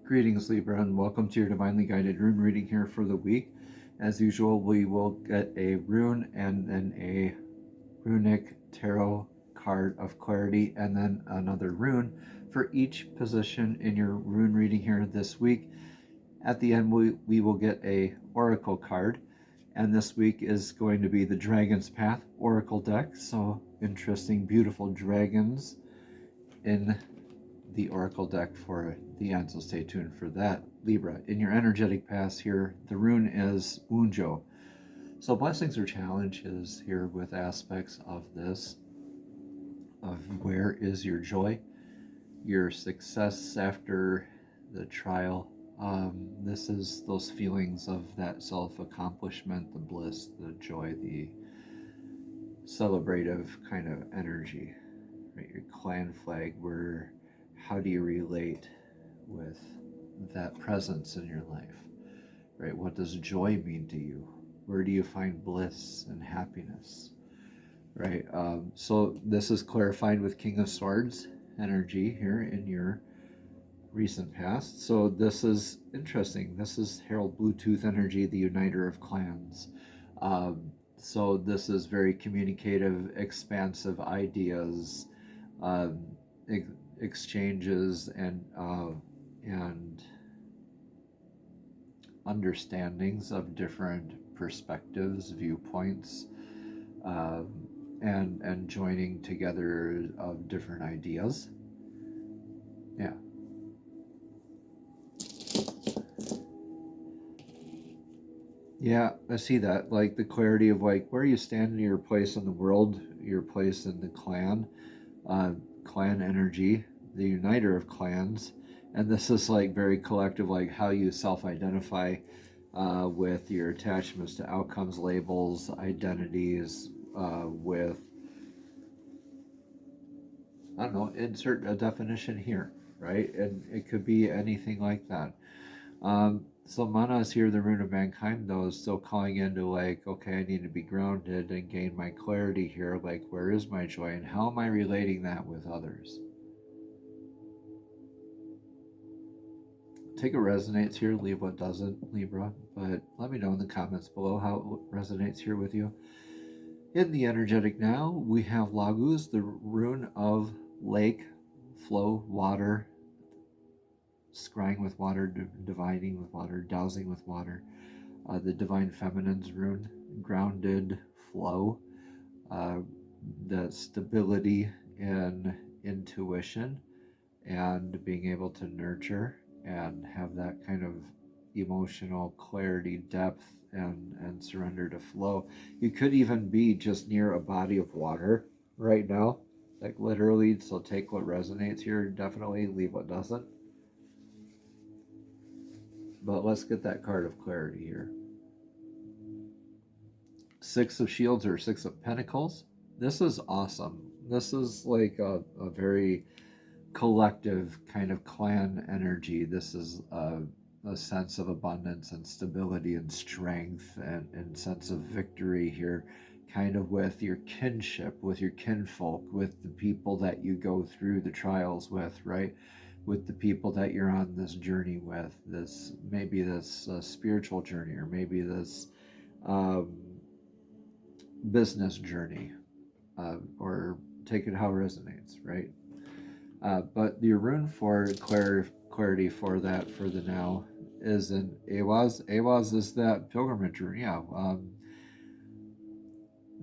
Greetings, Libra, and welcome to your divinely guided rune reading here for the week. As usual, we will get a rune and then a runic tarot card of clarity and then another rune for each position in your rune reading here this week. At the end, we will get a oracle card, and this week is going to be the Dragon's Path Oracle deck. So interesting, beautiful dragons in the oracle deck for the end, so stay tuned for that. Libra, in your energetic pass here, the rune is Wunjo. So blessings or challenges here with aspects of this, of where is your joy, your success after the trial. This is those feelings of that self-accomplishment, the bliss, the joy, the celebrative kind of energy, right? Your clan flag, where how do you relate with that presence in your life, right? What does joy mean to you? Where do you find bliss and happiness, right? So this is clarified with King of Swords energy here in your recent past. So this is interesting. This is Herald Bluetooth energy, the uniter of clans. So this is very communicative, expansive ideas, exchanges and understandings of different perspectives, viewpoints, and joining together of different ideas. Yeah. Yeah, I see that. Like the clarity of like where you stand in your place in the world, your place in the clan, clan energy, the uniter of clans, and this is like very collective, like how you self-identify with your attachments to outcomes, labels, identities, with, I don't know, insert a definition here, right? And it could be anything like that. So Mana is here, the rune of mankind, though, is still calling into like, okay, I need to be grounded and gain my clarity here. Like, where is my joy and how am I relating that with others? Take what resonates here, leave what doesn't, Libra, but let me know in the comments below how it resonates here with you. In the energetic now, we have Laguz, the rune of lake, flow, water, scrying with water, divining with water, dowsing with water. The divine feminine's rune, grounded, flow, the stability in intuition and being able to nurture and have that kind of emotional clarity, depth, and surrender to flow. You could even be just near a body of water right now, like literally. So take what resonates here, definitely leave what doesn't. But let's get that card of clarity here. Six of Shields or Six of Pentacles. This is awesome. This is like a very collective kind of clan energy. This is a sense of abundance and stability and strength and sense of victory here, kind of with your kinship, with your kinfolk, with the people that you go through the trials with, right? With the people that you're on this journey with, this maybe this spiritual journey, or maybe this business journey, or take it how it resonates, right? But the rune for clarity for that for the now is in Awaz. Awaz is that pilgrimage rune, yeah.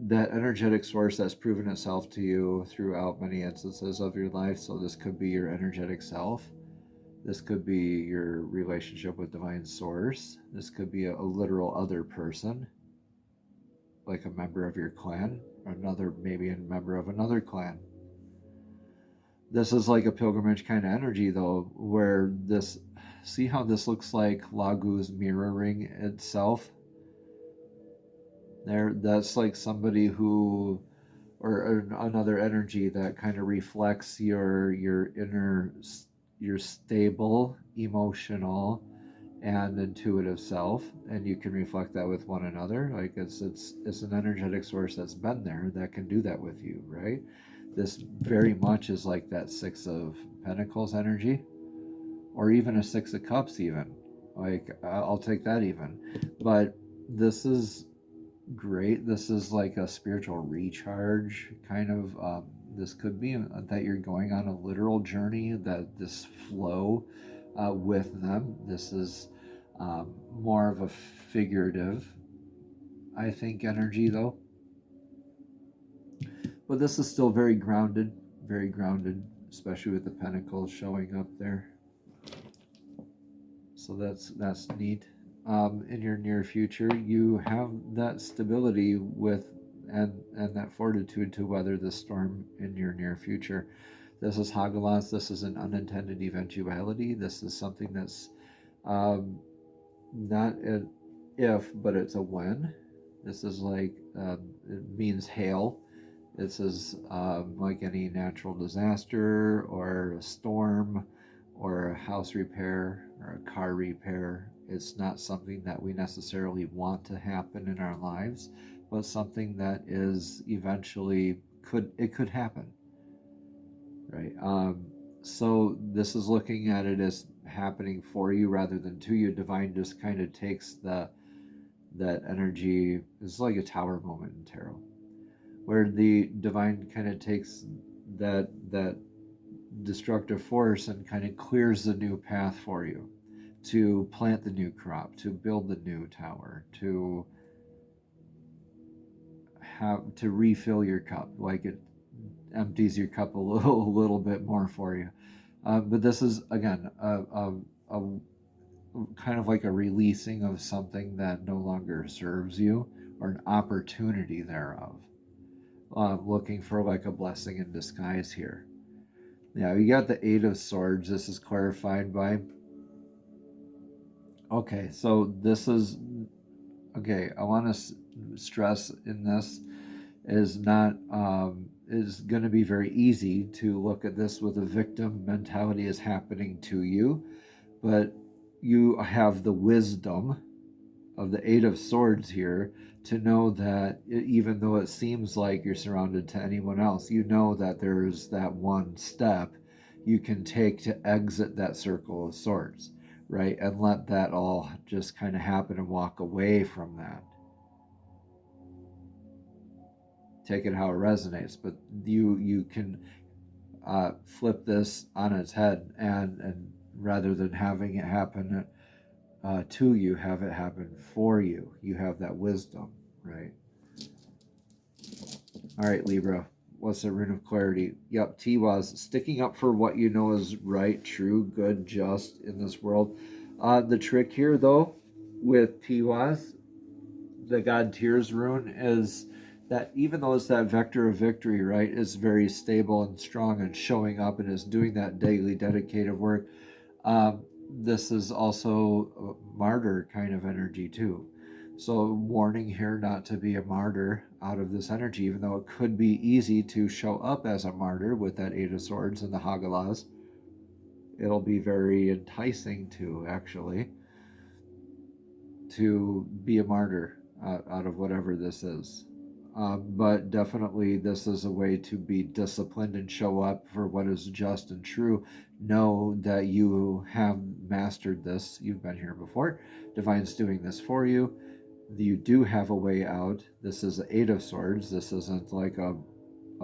That energetic source that's proven itself to you throughout many instances of your life. So this could be your energetic self. This could be your relationship with divine source. This could be a literal other person, like a member of your clan, or another, maybe a member of another clan. This is like a pilgrimage kind of energy, though, where this, see how this looks like Laguz mirroring itself there? That's like somebody who, or another energy that kind of reflects your inner, your stable, emotional, and intuitive self, and you can reflect that with one another. Like it's an energetic source that's been there that can do that with you, right? This very much is like that Six of Pentacles energy. or even a Six of Cups even. Like, I'll take that even. But this is great. This is like a spiritual recharge kind of. This could be that you're going on a literal journey, that this flow with them. This is more of a figurative, I think, energy though. But this is still very grounded, especially with the pentacles showing up there. So that's neat. In your near future, you have that stability with and that fortitude to weather the storm in your near future. This is Hagalaz. This is an unintended eventuality. This is something that's not an if, but it's a when. This is like, it means hail. This is like any natural disaster or a storm or a house repair or a car repair. It's not something that we necessarily want to happen in our lives, but something that is eventually could happen, right? So this is looking at it as happening for you rather than to you. Divine just kind of takes that energy. It's like a tower moment in tarot, where the divine kind of takes that destructive force and kind of clears the new path for you to plant the new crop, to build the new tower, to refill your cup, like it empties your cup a little bit more for you. But this is again a kind of like a releasing of something that no longer serves you, or an opportunity thereof. Looking for like a blessing in disguise here. Yeah, we got the Eight of Swords. This is clarified by. Okay, so this is. Okay, I want to stress in this is not. Is going to be very easy to look at this with a victim mentality is happening to you, but you have the wisdom of the Eight of Swords here to know that even though it seems like you're surrounded to anyone else, you know that there's that one step you can take to exit that circle of swords, right? And let that all just kind of happen and walk away from that. Take it how it resonates, but you can flip this on its head, and rather than having it happen to you, have it happen for you. You have that wisdom, right? All right, Libra. What's the rune of clarity? Yep, Tiwaz. Sticking up for what you know is right, true, good, just in this world. The trick here, though, with Tiwaz, the God Tears rune, is that even though it's that vector of victory, right, is very stable and strong and showing up and is doing that daily dedicated work, this is also a martyr kind of energy too. So warning here not to be a martyr out of this energy, even though it could be easy to show up as a martyr with that Eight of Swords and the Hagalaz. It'll be very enticing to actually to be a martyr out of whatever this is. But definitely this is a way to be disciplined and show up for what is just and true. Know that you have mastered this. You've been here before. Divine's doing this for you. You do have a way out. This is the Eight of Swords. This isn't like a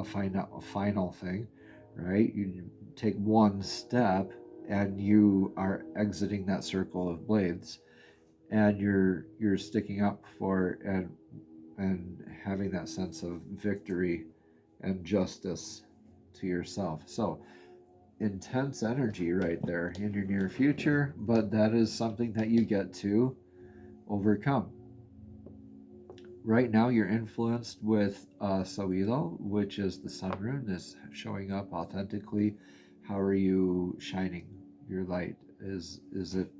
final thing, right? You take one step and you are exiting that circle of blades, and you're sticking up for and having that sense of victory and justice to yourself. So intense energy right there in your near future, but that is something that you get to overcome. Right now you're influenced with Sawilo, which is the sun rune, is showing up authentically. How are you shining your light? Is it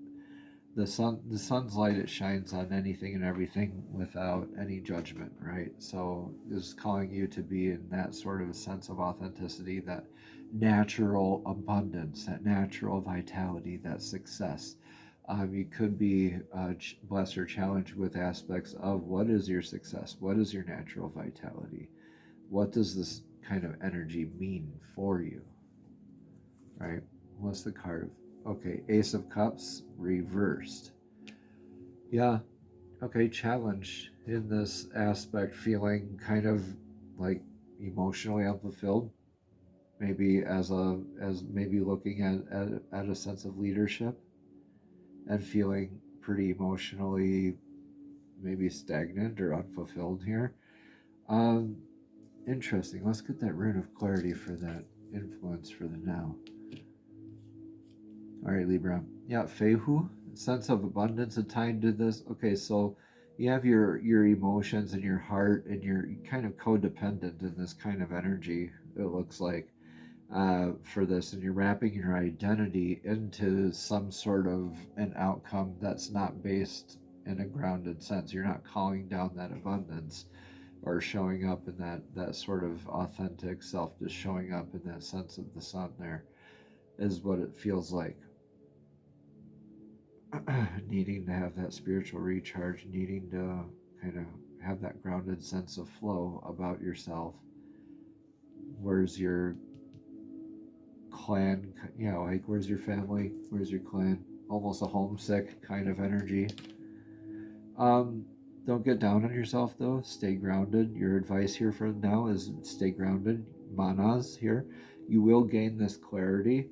the sun's light? It shines on anything and everything without any judgment, right? So is calling you to be in that sort of a sense of authenticity, that natural abundance, that natural vitality, that success. You could be blessed or challenged with aspects of what is your success, what is your natural vitality, what does this kind of energy mean for you, right? What's the card Okay, Ace of Cups reversed. Yeah, okay, challenge in this aspect, feeling kind of like emotionally unfulfilled, maybe as maybe looking at a sense of leadership and feeling pretty emotionally maybe stagnant or unfulfilled here. Um, Interesting. Let's get that rune of clarity for that influence for the now. All right, Libra. Yeah, Fehu, sense of abundance tied to this. Okay, so you have your emotions and your heart, and you're kind of codependent in this kind of energy, it looks like, for this, and you're wrapping your identity into some sort of an outcome that's not based in a grounded sense. You're not calling down that abundance or showing up in that sort of authentic self, just showing up in that sense of the sun. There is what it feels like. Needing to have that spiritual recharge, needing to kind of have that grounded sense of flow about yourself. Where's your clan? Yeah, like where's your family? Where's your clan? Almost a homesick kind of energy. Don't get down on yourself though. Stay grounded. Your advice here for now is stay grounded. Manas here. You will gain this clarity.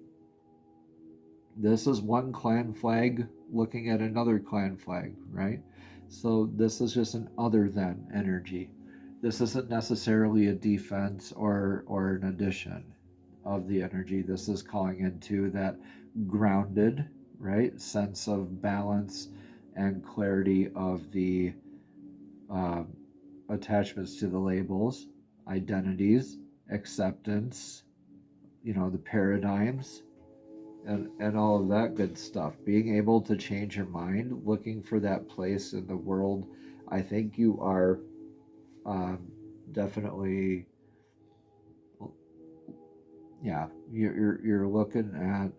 This is one clan flag looking at another clan flag, right? So this is just an other than energy. This isn't necessarily a defense or an addition of the energy. This is calling into that grounded, right, sense of balance and clarity of the uh, attachments to the labels, identities, acceptance, the paradigms, and all of that good stuff. Being able to change your mind, looking for that place in the world. I think you are definitely, yeah, you're looking at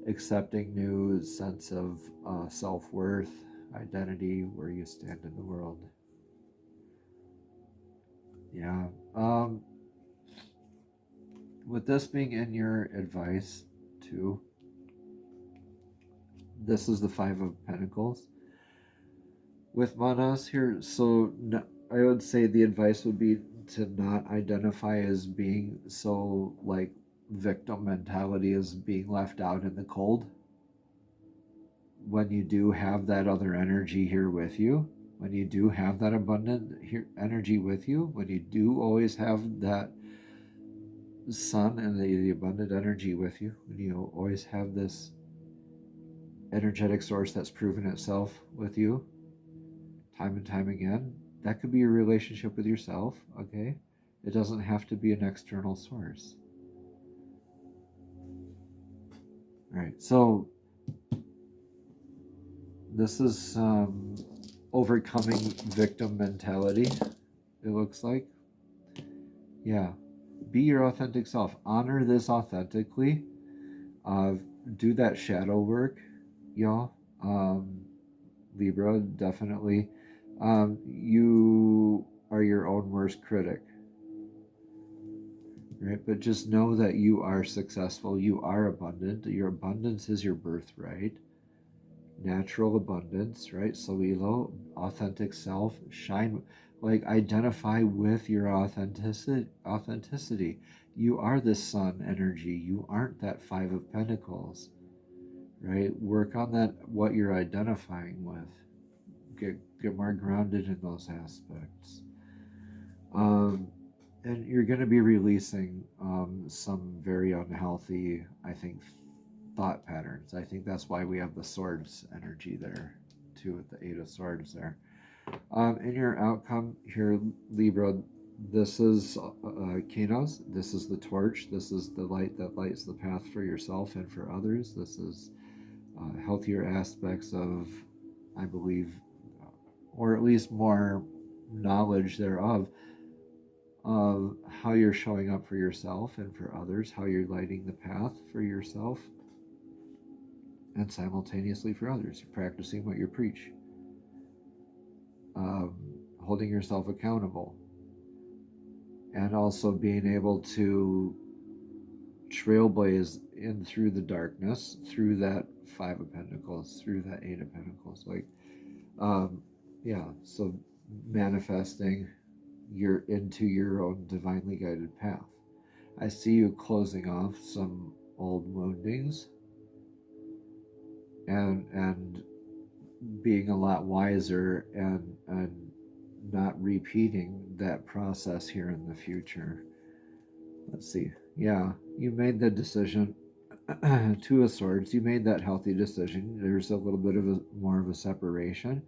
accepting new sense of self-worth, identity, where you stand in the world. Yeah. With this being in your advice too, this is the Five of Pentacles with Manas here. So I would say the advice would be to not identify as being so like victim mentality, as being left out in the cold. When you do have that other energy here with you, when you do have that abundant energy with you, when you do always have that sun and the abundant energy with you, when you always have this energetic source that's proven itself with you time and time again, that could be your relationship with yourself, okay? It doesn't have to be an external source. All right, so this is overcoming victim mentality, it looks like. Yeah, be your authentic self. Honor this authentically. Do that shadow work, y'all. Libra, definitely. You are your own worst critic, right? But just know that you are successful. You are abundant. Your abundance is your birthright. Natural abundance, right? Solilo, authentic self, shine, like identify with your authenticity. You are the sun energy. You aren't that Five of Pentacles, right? Work on that, what you're identifying with. Get more grounded in those aspects. And you're going to be releasing some very unhealthy, I think, thought patterns. I think that's why we have the swords energy there too, with the Eight of Swords there. In your outcome here, Libra, this is Kenos. This is the torch. This is the light that lights the path for yourself and for others. This is healthier aspects of, I believe, or at least more knowledge thereof, of how you're showing up for yourself and for others, how you're lighting the path for yourself and simultaneously for others. You're practicing what you preach, holding yourself accountable, and also being able to trailblaze in through the darkness, through that Five of Pentacles, through that Eight of Pentacles. Like, yeah, so manifesting you're into your own divinely guided path. I see you closing off some old woundings and being a lot wiser and not repeating that process here in the future. Let's see. Yeah, you made the decision. Two of Swords, you made that healthy decision. There's a little bit of more of a separation.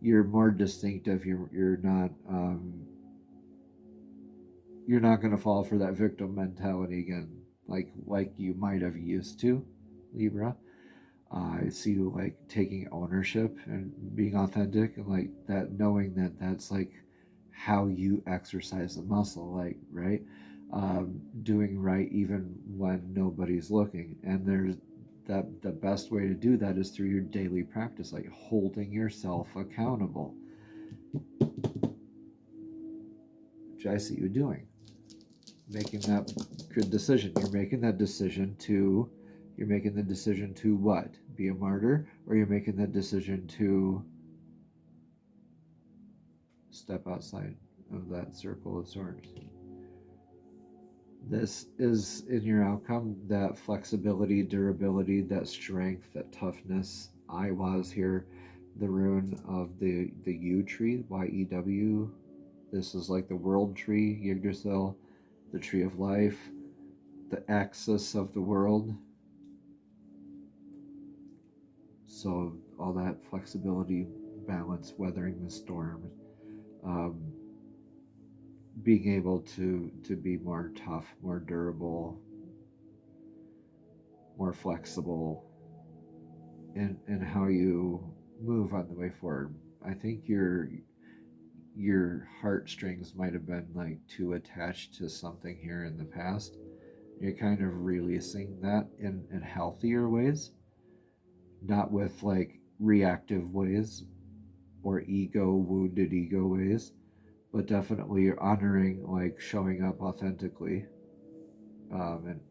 You're more distinctive. You're not going to fall for that victim mentality again, like you might have used to, Libra. I see you like taking ownership and being authentic, and like that, knowing that that's like how you exercise the muscle, like, right? Doing right even when nobody's looking. And there's that the best way to do that is through your daily practice, like holding yourself accountable, which I see you doing. Making that good decision. You're making the decision to what? Be a martyr? Or you're making that decision to step outside of that circle of swords. This is in your outcome, that flexibility, durability, that strength, that toughness. I was here, the rune of the yew tree, Y-E-W. This is like the world tree, Yggdrasil, the tree of life, the axis of the world. So all that flexibility, balance, weathering the storm, being able to be more tough, more durable, more flexible in how you move on the way forward. I think your heartstrings might have been like too attached to something here in the past. You're kind of releasing that in healthier ways, not with like reactive ways or wounded ego ways, but definitely honoring, like showing up authentically, and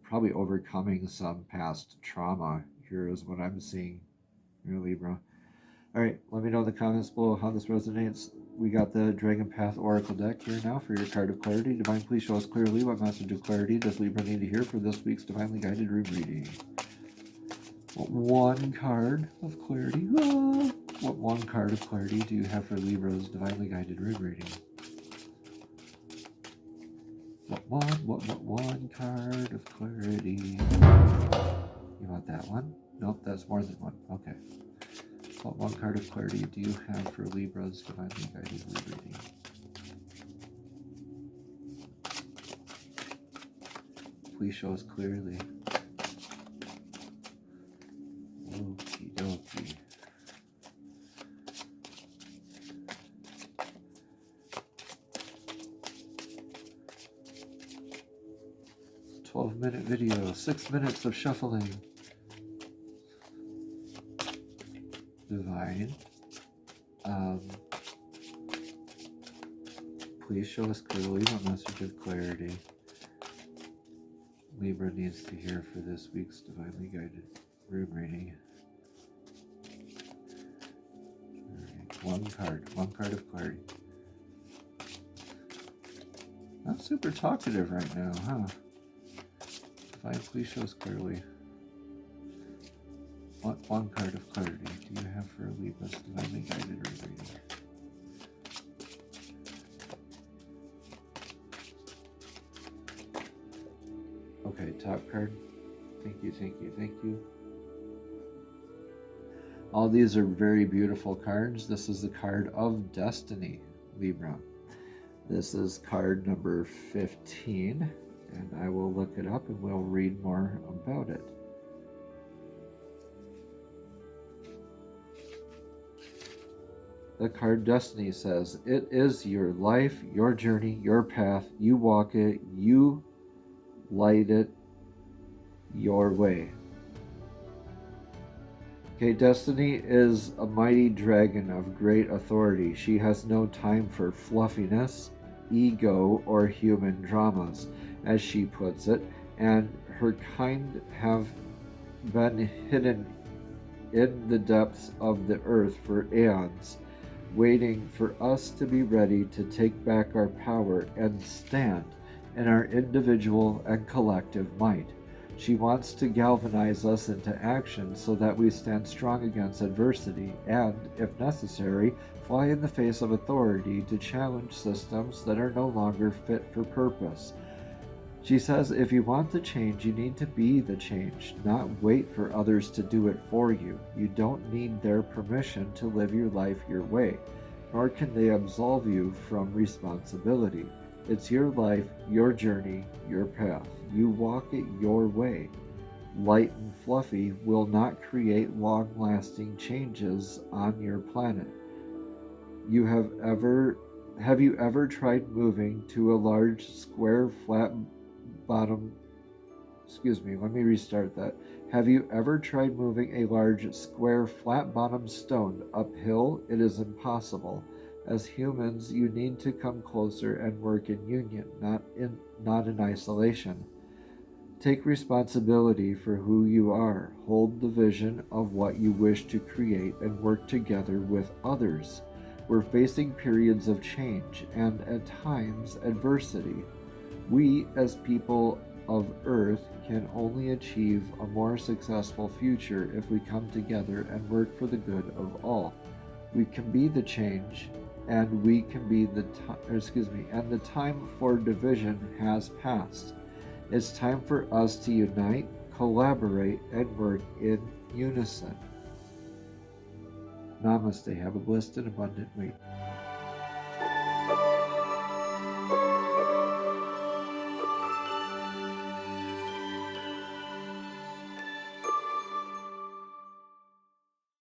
probably overcoming some past trauma. Here is what I'm seeing here, Libra. All right, let me know in the comments below how this resonates. We got the Dragon Path Oracle deck here now for your card of clarity. Divine, please show us clearly what message of clarity does Libra need to hear for this week's Divinely Guided Rune reading. What one card of clarity? What one card of clarity do you have for Libra's Divinely Guided Rune reading? What one card of clarity? You want that one? Nope, that's more than one. Okay. What one card of clarity do you have for Libra's Divinely Guided Rune reading? Please show us clearly. Okie dokie. It's a 12-minute video, 6 minutes of shuffling. Divine. Please show us clearly what message of clarity Libra needs to hear for this week's Divinely Guided Rune reading. One card of clarity. Not super talkative right now, huh? Divine, please show us clearly. What one card of clarity do you have for Libra's Divinely Guided Rune reading? Okay, top card. Thank you, thank you, thank you. All these are very beautiful cards. This is the card of Destiny, Libra. This is card number 15, and I will look it up and we'll read more about it. The card Destiny says, it is your life, your journey, your path. You walk it, you light it your way. Okay, Destiny is a mighty dragon of great authority. She has no time for fluffiness, ego, or human dramas. As she puts it, and her kind have been hidden in the depths of the earth for aeons, waiting for us to be ready to take back our power and stand in our individual and collective might. She wants to galvanize us into action so that we stand strong against adversity and, if necessary, fly in the face of authority to challenge systems that are no longer fit for purpose. She says if you want the change, you need to be the change, not wait for others to do it for you. You don't need their permission to live your life your way, nor can they absolve you from responsibility. It's your life, your journey, your path. You walk it your way. Light and fluffy will not create long-lasting changes on your planet. Have you ever tried moving to a large square flat bottom let me restart that. Have you ever tried moving a large square flat bottom stone uphill? It is impossible. As humans, you need to come closer and work in union, not in isolation. Take responsibility for who you are. Hold the vision of what you wish to create and work together with others. We're facing periods of change and, at times, adversity. We, as people of Earth, can only achieve a more successful future if we come together and work for the good of all. We can be the change, and we can be and the time for division has passed. It's time for us to unite, collaborate, and work in unison. Namaste. Have a blessed and abundant week.